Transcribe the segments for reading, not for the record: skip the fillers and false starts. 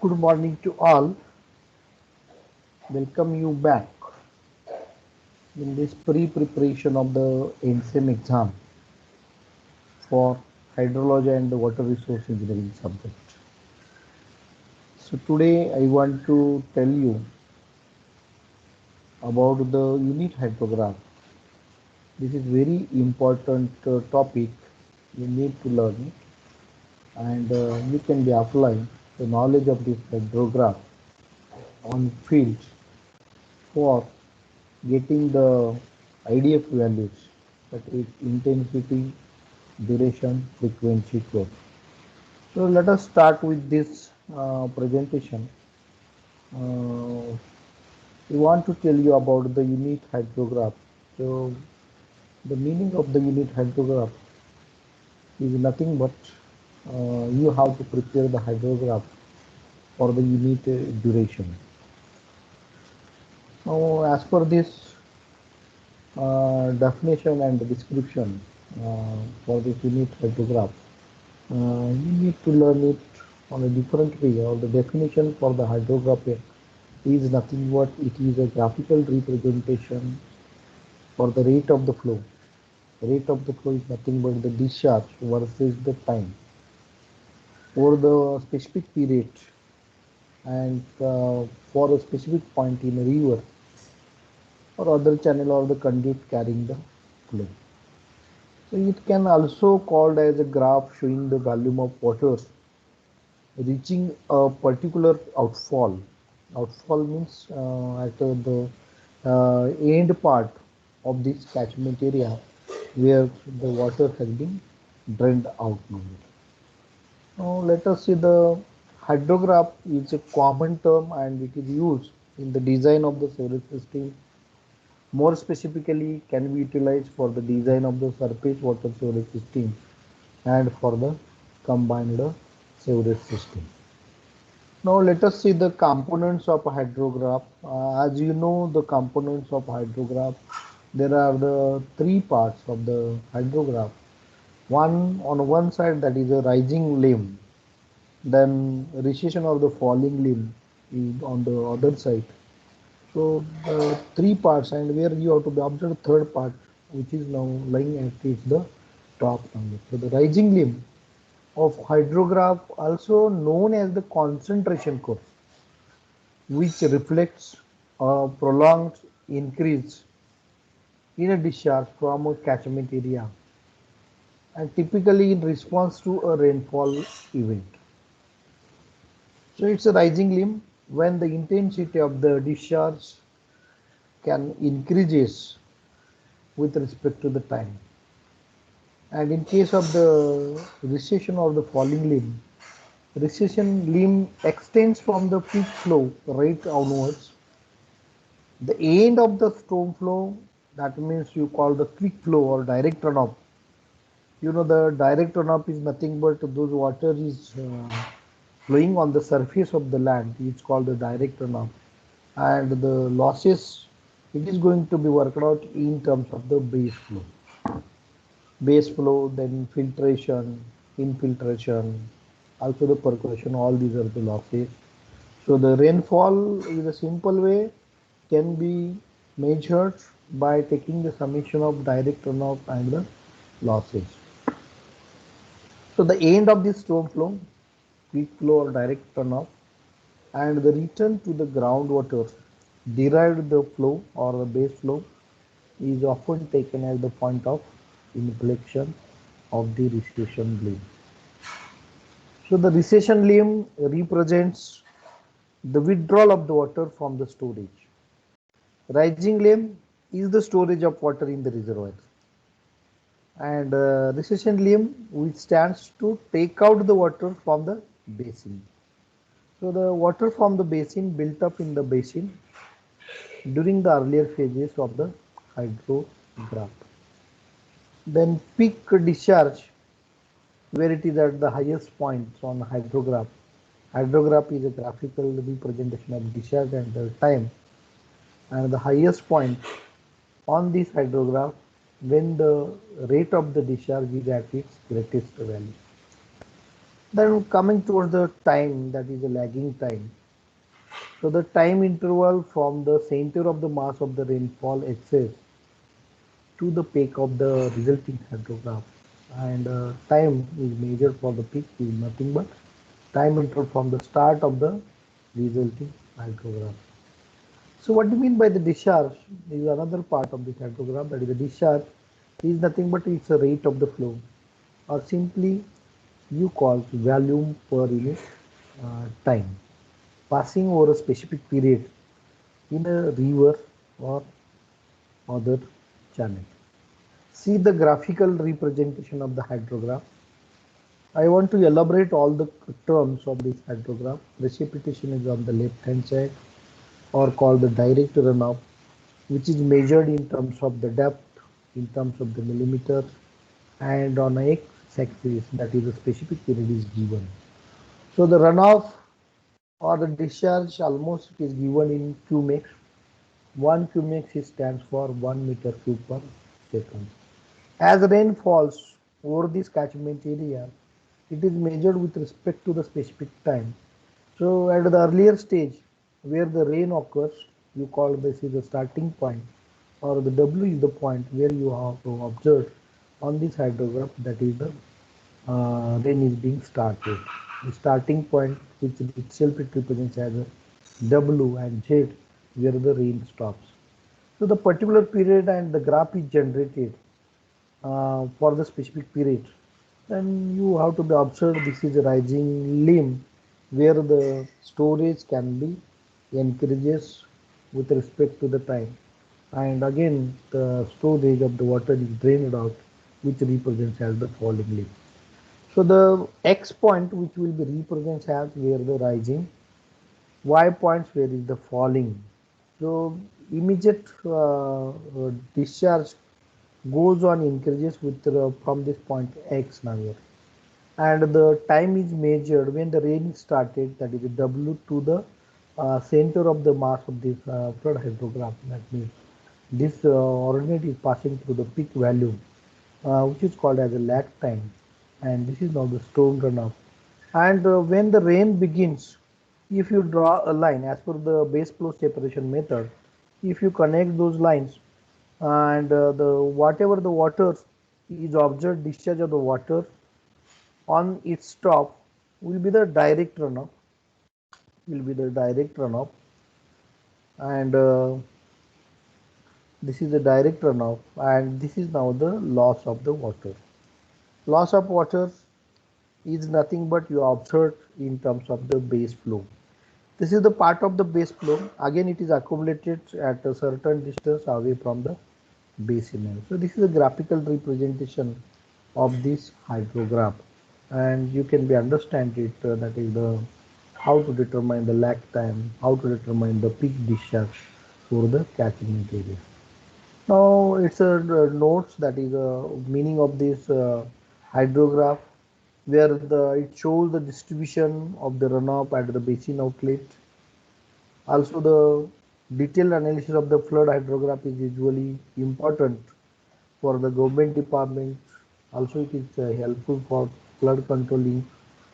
Good morning to all. Welcome you back in this pre-preparation of the NSEM exam for hydrology and water resource engineering subject. So today I want to tell you about the unit hydrograph. This is very important topic. You need to learn it, and you can be applying the knowledge of this hydrograph on field for getting the IDF values, that is intensity, duration, frequency, flow. So let us start with this presentation. Uh, we want to tell you about the unit hydrograph. So the meaning of the unit hydrograph is nothing but you have to prepare the hydrograph for the unit duration. Now, as per this definition and description for this unit hydrograph, you need to learn it on a different way, or the definition for the hydrograph is nothing but it is a graphical representation for the rate of the flow. The rate of the flow is nothing but the discharge versus the time over the specific period, and for a specific point in a river or other channel or the conduit carrying the flow. So it can also called as a graph showing the volume of water reaching a particular outfall. Outfall means at the end part of this catchment area where the water has been drained out. Now let us see the hydrograph is a common term and it is used in the design of the sewerage system. More specifically, can be utilized for the design of the surface water sewerage system and for the combined sewerage system. Now let us see the components of a hydrograph. As you know, the components of hydrograph, there are the three parts of the hydrograph. One on one side, that is a rising limb, then recession of the falling limb is on the other side. So the three parts, and where you have to be observed third part, which is now lying at is the top number. So the rising limb of hydrograph, also known as the concentration curve, which reflects a prolonged increase in a discharge from a catchment area, and typically in response to a rainfall event. So it's a rising limb when the intensity of the discharge can increases with respect to the time. And in case of the recession or the falling limb, recession limb extends from the peak flow right onwards. The end of the storm flow, that means you call the quick flow or direct runoff. You know, the direct runoff is nothing but those water is flowing on the surface of the land. It's called the direct runoff. And the losses, it is going to be worked out in terms of the base flow. Base flow, then filtration, infiltration, also the percolation, all these are the losses. So the rainfall is a simple way can be measured by taking the summation of direct runoff and the losses. So the end of this storm flow, peak flow or direct runoff, and the return to the groundwater derived the flow or the base flow is often taken as the point of inflection of the recession limb. So the recession limb represents the withdrawal of the water from the storage. Rising limb is the storage of water in the reservoir, and recession limb which stands to take out the water from the basin. So the water from the basin built up in the basin during the earlier phases of the hydrograph. Then peak discharge, where it is at the highest points on hydrograph. Hydrograph is a graphical representation of discharge and the time, and the highest point on this hydrograph when the rate of the discharge is at its greatest value. Then coming towards the time, that is the lagging time. So the time interval from the center of the mass of the rainfall excess to the peak of the resulting hydrograph. And time is measured for the peak is nothing but time interval from the start of the resulting hydrograph. So what do you mean by the discharge? Is another part of the hydrograph, that is the discharge is nothing but it's a rate of the flow, or simply you call volume per unit time passing over a specific period in a river or other channel. See the graphical representation of the hydrograph. I want to elaborate all the terms of this hydrograph. Precipitation is on the left hand side, or called the direct runoff, which is measured in terms of the depth, in terms of the millimeter, and on a x-axis, that is a specific period is given. So the runoff or the discharge almost is given in cumex. 1 cumex stands for 1 meter cube per second. As rain falls over this catchment area, it is measured with respect to the specific time. So at the earlier stage where the rain occurs, you call this is the starting point, or the W is the point where you have to observe on this hydrograph, that is the rain is being started. The starting point, which itself it represents as a W, and Z where the rain stops. So the particular period and the graph is generated for the specific period. Then you have to be observed this is a rising limb where the storage can be increases with respect to the time. And again the storage of the water is drained out, which represents as the falling limb. So the X point, which will be represents as where the rising, Y points where is the falling. So immediate discharge goes on increases with from this point X now here, and the time is measured when the rain started, that is W to the center of the mass of this flood hydrograph. That means this ordinate is passing through the peak value, which is called as a lag time, and this is now the storm runoff. And when the rain begins, if you draw a line as per the base flow separation method, if you connect those lines, and the whatever the water is observed discharge of the water on its top will be the direct runoff, will be the direct runoff, and this is the direct runoff, and this is now the loss of the water. Loss of water is nothing but you observe in terms of the base flow. This is the part of the base flow. Again, it is accumulated at a certain distance away from the basin. So this is a graphical representation of this hydrograph, and you can be understand it. That is the how to determine the lag time, how to determine the peak discharge for the catchment area. Now it's a notes, that is a meaning of this hydrograph, where it shows the distribution of the runoff at the basin outlet. Also, the detailed analysis of the flood hydrograph is usually important for the government department. Also, it is helpful for flood controlling,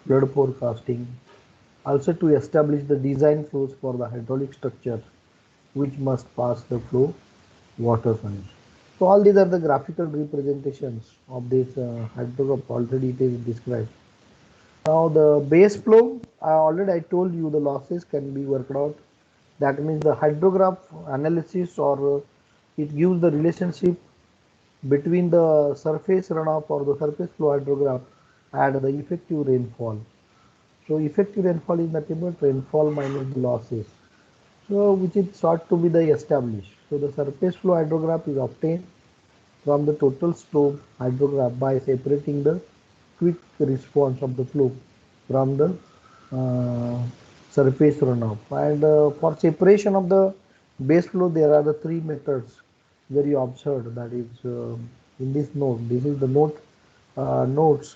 flood forecasting. Also, to establish the design flows for the hydraulic structure, which must pass the flow water on it. So all these are the graphical representations of this hydrograph. Already it is described. Now the base flow, I told you the losses can be worked out. That means the hydrograph analysis, or it gives the relationship between the surface runoff or the surface flow hydrograph and the effective rainfall. So effective rainfall is nothing but rainfall minus the losses. So which is sought to be the established. So the surface flow hydrograph is obtained from the total slope hydrograph by separating the quick response of the flow from the uh, surface runoff. And for separation of the base flow, there are the three methods where you observed, that is in this note. This is the notes,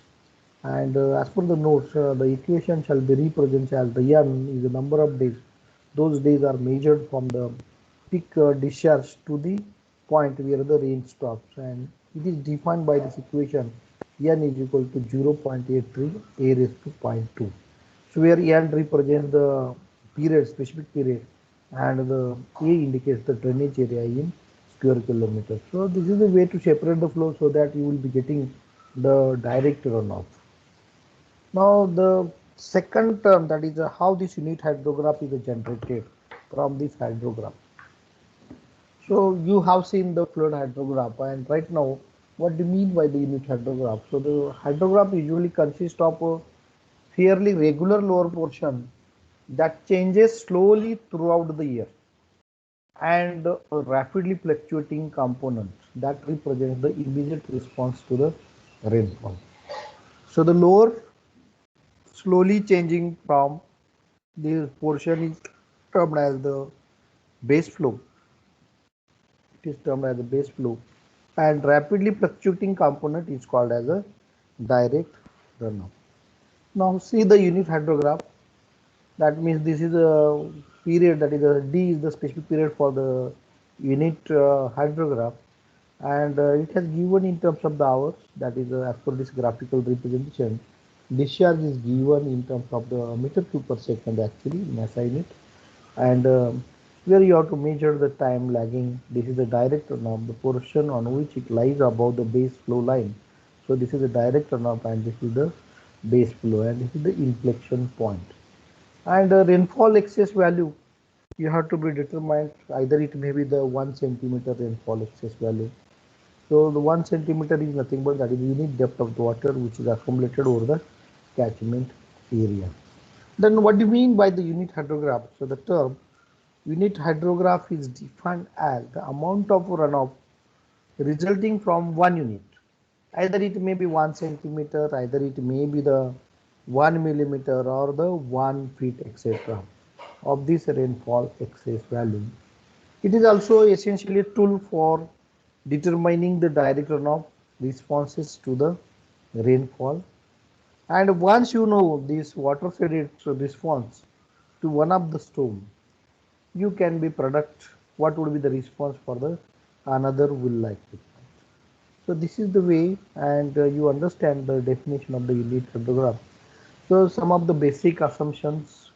and as per the notes, the equation shall be represented as the n is the number of days. Those days are measured from the peak discharge to the point where the rain stops, and it is defined by this equation n is equal to 0.83 a raised to 0.2. So where n represents the period, specific period, and the a indicates the drainage area in square kilometer. So this is the way to separate the flow so that you will be getting the direct runoff. Now the second term, that is how this unit hydrograph is generated from this hydrograph. So you have seen the flood hydrograph, and right now what do you mean by the unit hydrograph? So the hydrograph usually consists of a fairly regular lower portion that changes slowly throughout the year, and a rapidly fluctuating component that represents the immediate response to the rainfall. So the lower slowly changing from this portion is termed as the base flow. It is termed as a base flow, and rapidly fluctuating component is called as a direct runoff. Now see the unit hydrograph. That means this is a period, that is a D is the specific period for the unit hydrograph, and it has given in terms of the hours, that is as per this graphical representation. Discharge is given in terms of the meter cube per second actually in SI unit, and where you have to measure the time lagging. This is the direct runoff, the portion on which it lies above the base flow line. So this is the direct runoff, and this is the base flow, and this is the inflection point. And rainfall excess value, you have to be determined, either it may be the 1 centimeter rainfall excess value. So the 1 centimeter is nothing but that is the unit depth of the water which is accumulated over the catchment area. Then what do you mean by the unit hydrograph? So the term unit hydrograph is defined as the amount of runoff resulting from one unit. Either it may be 1 centimeter, either it may be the 1 millimeter or the 1 feet, etc. of this rainfall excess value. It is also essentially a tool for determining the direct runoff responses to the rainfall. And once you know this water-fed response to one of the storm, you can be predict what would be the response for the another will like it. So this is the way, and you understand the definition of the unit hydrograph. So some of the basic assumptions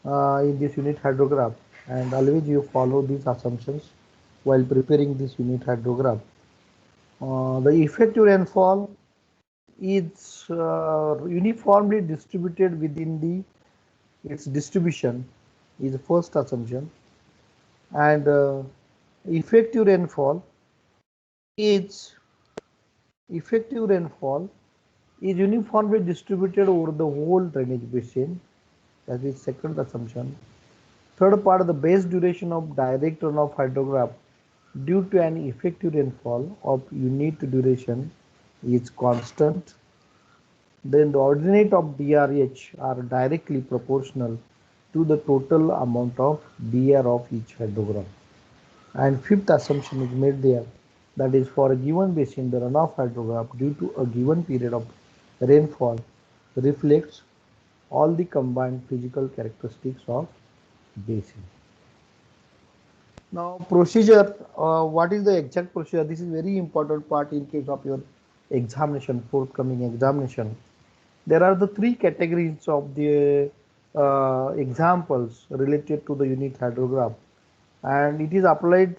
in this unit hydrograph, and always you follow these assumptions while preparing this unit hydrograph. The effective rainfall is uniformly distributed within the its distribution is the first assumption, and effective rainfall is effective rainfall is uniformly distributed over the whole drainage basin. That is second assumption. Third part, the base duration of direct runoff hydrograph due to an effective rainfall of unit duration is constant. Then the ordinate of DRH are directly proportional to the total amount of DR of each hydrograph. And fifth assumption is made there, that is for a given basin, the runoff hydrograph due to a given period of rainfall reflects all the combined physical characteristics of basin. Now procedure, what is the exact procedure? This is very important part in case of your examination, forthcoming examination. There are the three categories of the examples related to the unit hydrograph, and it is applied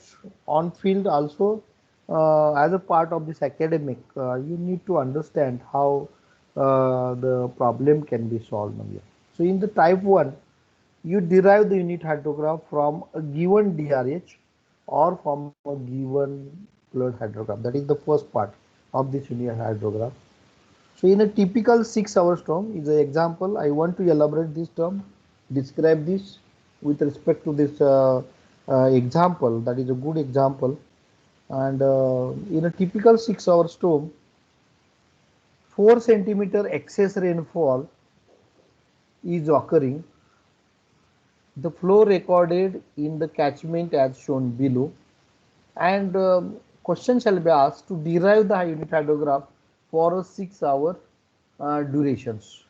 on field also. As a part of this academic, you need to understand how the problem can be solved here. So in the type 1, you derive the unit hydrograph from a given DRH or from a given flood hydrograph. That is the first part of this unit hydrograph. So in a typical 6-hour storm is an example. I want to elaborate this term, describe this with respect to this example. That is a good example. And in a typical 6-hour storm, 4 centimeter excess rainfall is occurring. The flow recorded in the catchment as shown below, and question shall be asked to derive the unit hydrograph for a 6-hour durations.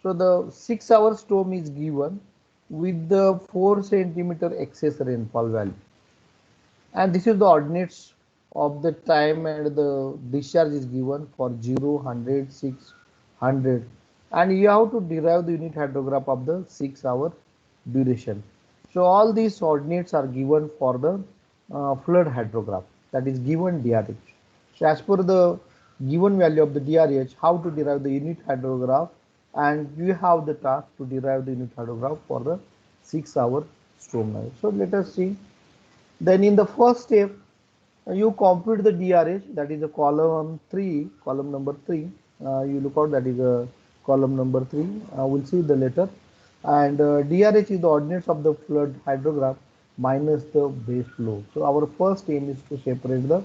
So the 6-hour storm is given with the 4 centimeter excess rainfall value, and this is the ordinates of the time and the discharge is given for 0, 100, 6, 100, and you have to derive the unit hydrograph of the 6-hour duration. So all these ordinates are given for the flood hydrograph, that is given DRH. So as per the given value of the DRH, how to derive the unit hydrograph, and you have the task to derive the unit hydrograph for the 6-hour storm now. So let us see. Then in the first step, you compute the DRH, that is a column 3, column number 3. You look out, that is a column number 3. We'll see the letter. And DRH is the ordinates of the flood hydrograph minus the base flow. So our first aim is to separate the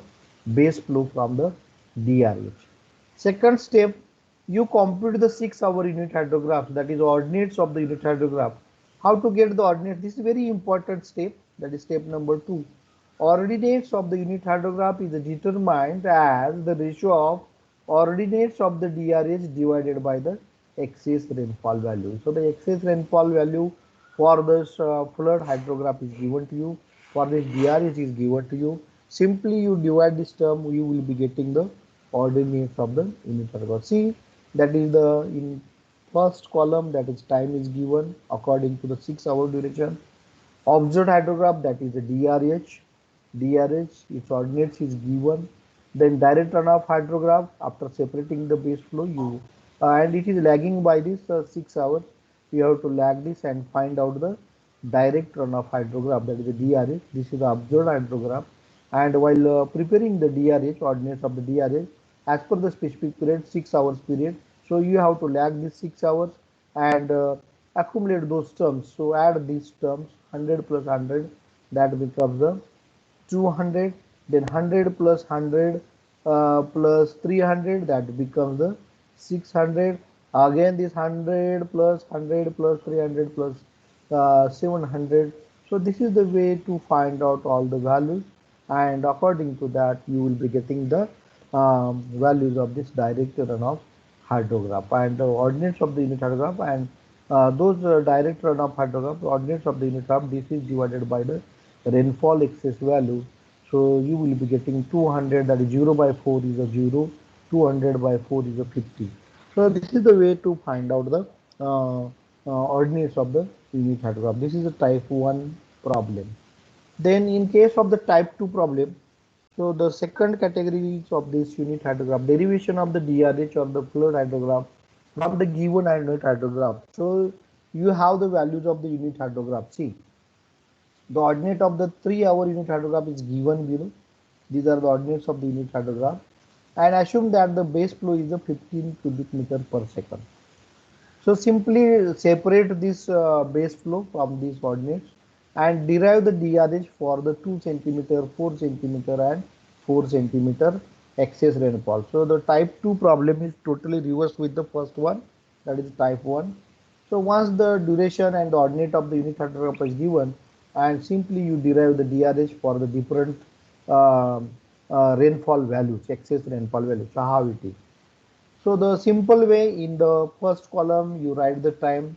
base flow from the DRH. Second step, you compute the 6-hour unit hydrograph, that is ordinates of the unit hydrograph. How to get the ordinates? This is very important step, that is step number 2. Ordinates of the unit hydrograph is determined as the ratio of ordinates of the DRH divided by the excess rainfall value. So the excess rainfall value for this flood hydrograph is given to you, for this DRH is given to you. Simply you divide this term, you will be getting the ordinates of the unit hydrograph. See, that is the in first column, that is time is given according to the 6-hour duration. Observed hydrograph, that is the DRH, its ordinates is given. Then direct runoff hydrograph, after separating the base flow, you and it is lagging by this 6 hours. You have to lag this and find out the direct runoff hydrograph, that is the DRH. This is the observed hydrograph. And while preparing the DRH, ordinates of the DRH, as per the specific period, 6 hours period, so you have to lag this 6 hours and accumulate those terms. So add these terms, 100 plus 100, that becomes the 200, then 100 plus 100 plus 300, that becomes the 600. Again this 100 plus 100 plus 300 plus 700. So this is the way to find out all the values, and according to that you will be getting the values of this direct runoff hydrograph and the ordinates of the unit hydrograph, and those direct runoff hydrograph, ordinates of the unit hydrograph, this is divided by the rainfall excess value. So you will be getting 200, that is 0 by 4 is a 0, 200 by 4 is a 50. So this is the way to find out the ordinates of the unit hydrograph. This is a type 1 problem. Then in case of the type 2 problem, so the second category of this unit hydrograph, derivation of the DRH or the flood hydrograph from the given unit hydrograph. So you have the values of the unit hydrograph. See, the ordinate of the 3-hour unit hydrograph is given below. These are the ordinates of the unit hydrograph, and assume that the base flow is a 15 cubic meter per second. So simply separate this base flow from these ordinates and derive the DRH for the 2 centimeter, 4 centimeter and 4 centimeter excess rainfall. So the type 2 problem is totally reversed with the first one, that is type 1. So once the duration and the ordinate of the unit hydrograph is given, and simply you derive the DRH for the different rainfall values, excess rainfall values, so how it is. So the simple way, in the first column you write the time,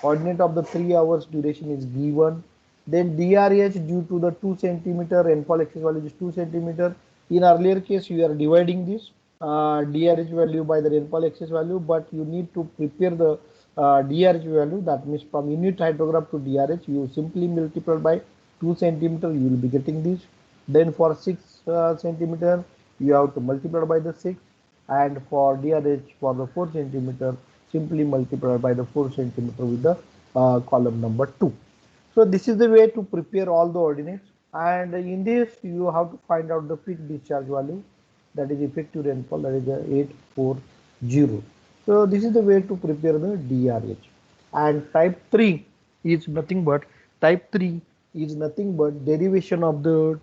ordinate of the 3 hours duration is given, then DRH due to the 2 centimeter rainfall excess value is 2 centimeter. In earlier case you are dividing this DRH value by the rainfall excess value, but you need to prepare the DRH value, that means from unit hydrograph to DRH you simply multiply by 2 centimeter, you will be getting this. Then for 6 centimeter you have to multiply by the 6, and for DRH for the 4 centimeter simply multiply by the 4 centimeter with the column number 2. So this is the way to prepare all the ordinates, and in this you have to find out the peak discharge value, that is effective rainfall, that is 840. So this is the way to prepare the DRH. And type 3 is nothing but derivation of the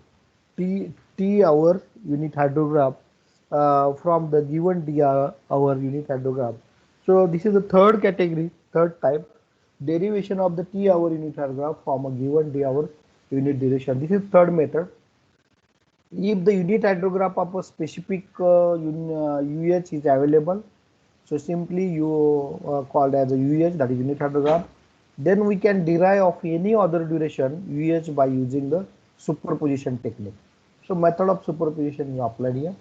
T hour unit hydrograph from the given D hour unit hydrograph. So this is the third category, third type, derivation of the T hour unit hydrograph from a given D hour unit duration. This is third method. If the unit hydrograph of a specific UH is available, so simply you called as a UH, that is unit hydrograph. Then we can derive of any other duration UH by using the superposition technique. So method of superposition is applied here.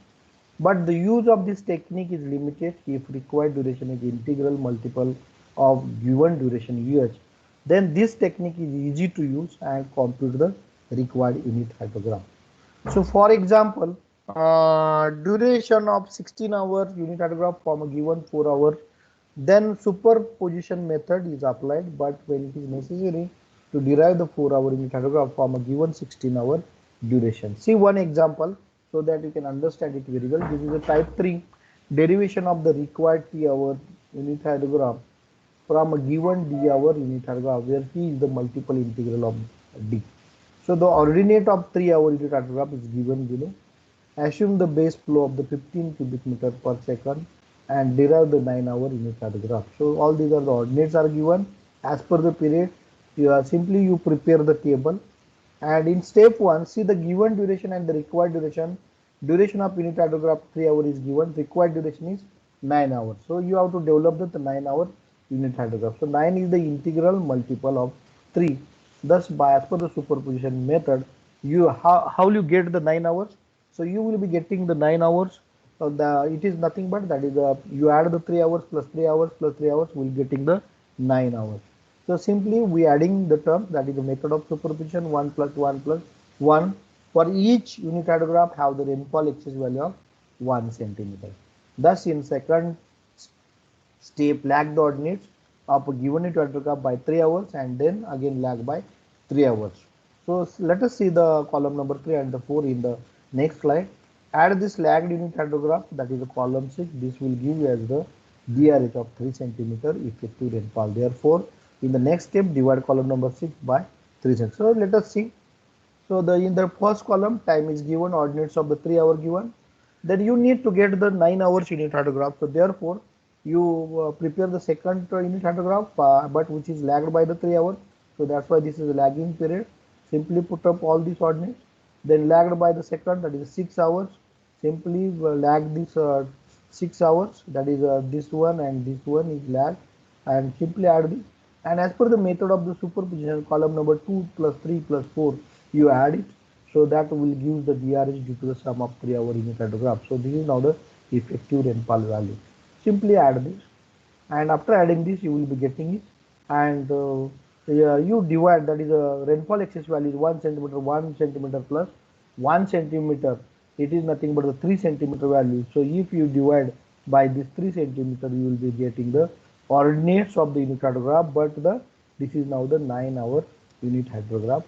But the use of this technique is limited if required duration is integral multiple of given duration UH. Then this technique is easy to use and compute the required unit hydrogram. So for example, duration of 16 hours unit hydrogram from a given 4 hours, then superposition method is applied, but when it is necessary to derive the 4-hour unit hydrogram from a given 16-hour duration. See one example so that you can understand it very well. This is a type 3 derivation of the required T-hour unit hydrogram from a given D-hour unit hydrogram where T is the multiple integral of D. So the ordinate of 3-hour unit hydrogram is given below. Assume the base flow of the 15 cubic meter per second and derive the 9-hour unit hydrogram. So all these are the ordinates are given as per the period. You prepare the table, and in step 1 see the given duration and the required duration. Duration of unit hydrogram 3 hours is given, required duration is 9 hours. So you have to develop the 9-hour unit hydrogram. So 9 is the integral multiple of 3. Thus by as per the superposition method, how will you get the 9 hours? So you will be getting the 9 hours. It is nothing but that is you add the 3 hours plus 3 hours plus 3 hours, we will getting the 9 hours. So simply we adding the terms, that is the method of superposition, 1 plus 1 plus 1. For each unit hydrogram have the rainfall excess value of 1 centimeter. Thus in second step lag the ordinates of a given unit hydrogram by 3 hours and then again lag by 3 hours. So let us see the column number 3 and the 4 in the next slide. Add this lagged unit hydrogram, that is the column 6. This will give you as the DRH of 3 centimeter effective rainfall. Therefore, in the next step, divide column number 6 by 3 centimeters. So let us see. So in the first column, time is given, ordinates of the 3 hour given. Then you need to get the 9 hours unit hydrogram. So therefore, you prepare the second unit hydrogram, but which is lagged by the 3 hours. So that's why this is a lagging period. Simply put up all these ordinates. Then lagged by the second, that is 6 hours. Simply lag this 6 hours, that is this one and this one is lagged, and simply add this. And as per the method of the superposition, column number 2 plus 3 plus 4, you add it. So that will give the DRH due to the sum of 3 hour unit hydrogram. So this is now the effective rainfall value. Simply add this, and after adding this you will be getting it, and you divide, that is rainfall excess value is 1 centimeter, 1 centimeter plus 1 centimeter, it is nothing but the 3 centimeter value. So if you divide by this 3 centimeter, you will be getting the ordinates of the unit hydrogram, but this is now the 9-hour unit hydrogram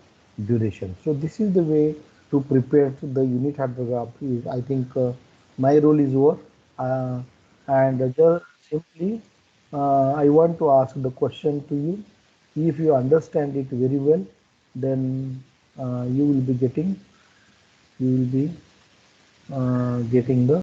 duration. So this is the way to prepare the unit hydrogram. I think my role is over, and just simply I want to ask the question to you. If you understand it very well, then you will be getting the